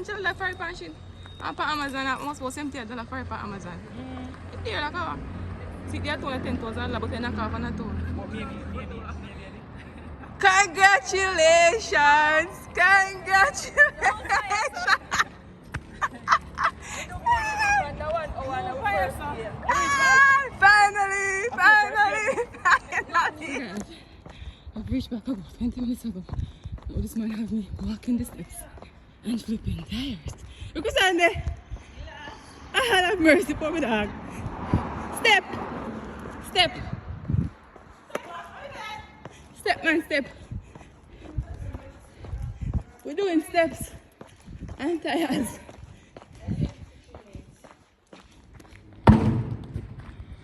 $1 fry pan shit. And on Amazon, I must was $70 fry pan Amazon. It's there like how? See, they are only $10,000, but they knock off on a two. Congratulations! Congratulations! Finally! I've reached back about 20 minutes ago. Now this man have me walking the steps and flipping tires. Look what's on there. I have mercy for me dog. Step! Step man, step. We're doing steps and tires.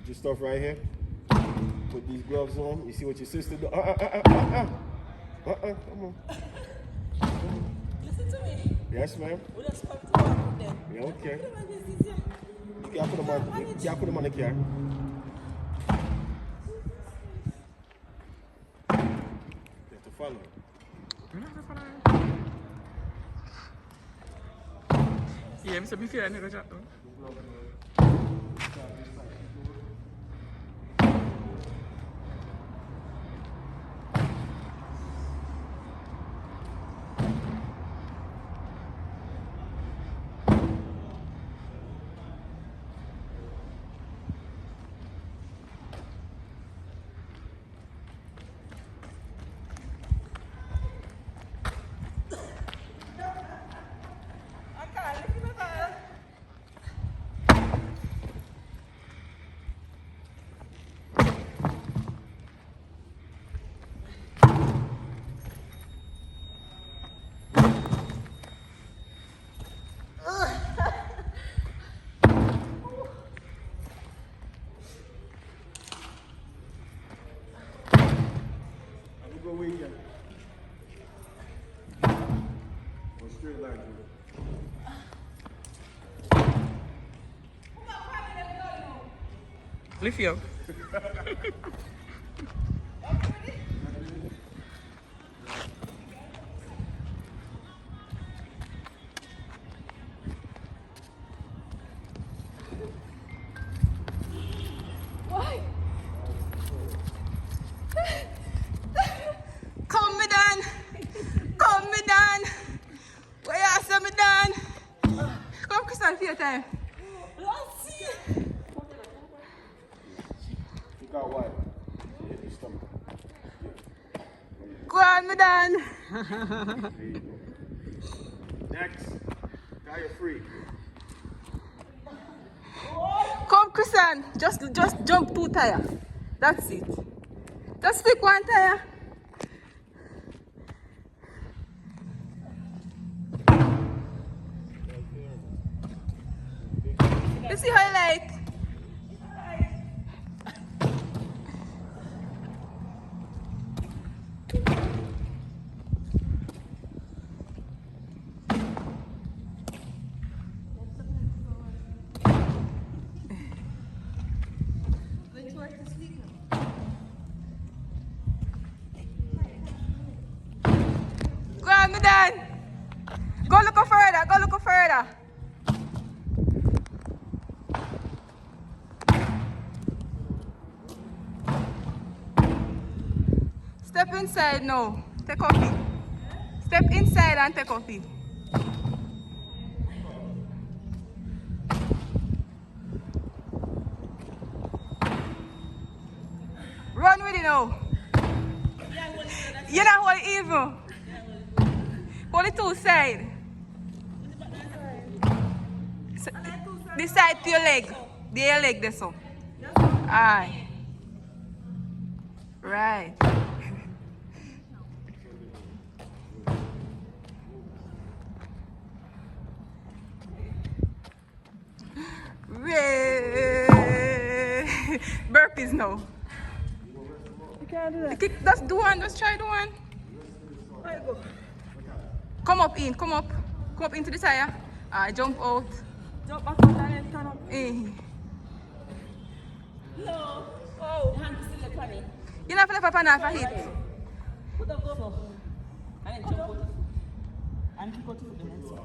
This stuff right here. Put these gloves on. You see what your sister do? Come on. Listen to me. Yes, ma'am. We just come to work with them. Yeah, okay. You can't put them on. You can't put them on the car. You have to follow. Yeah, I'm so busy. I never chat. Go away again. Go straight line, Lift you. Time. Let's see. You got what? Hit your stomach. Go on, me done. There you go. Next. Tire free. Come, Christian. Just jump 2 tires. That's it. Just pick 1 tire. You see how you like? Go on, me done. Go look further. Go look further. Step inside now. Take off it. Step inside and take off it. Run with it now. You're not holding evil. Hold it 2 sides. This side to your leg. Your leg this one. Aye. Right. Burpees now. You can't do that. Just do one. Just try do one. Where you go? Come up in. Come up. Come up into the tire. Jump out. Jump back up and then turn up. No. Oh, hand still the funny. You not flip up and half a hit. Put up go. And then jump out. And keep out to the next one.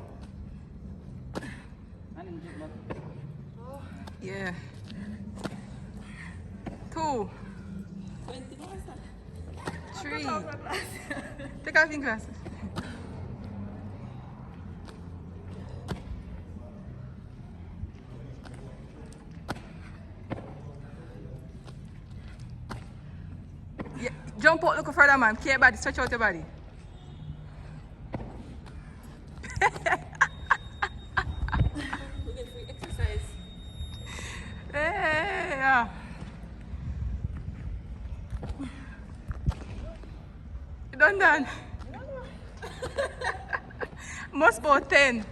Yeah. 2. 3. Take off your glasses. Yeah. Jump out, look further, man. Keep your body, stretch out your body. Looking for exercise. Hey, yeah. You done? Must about 10.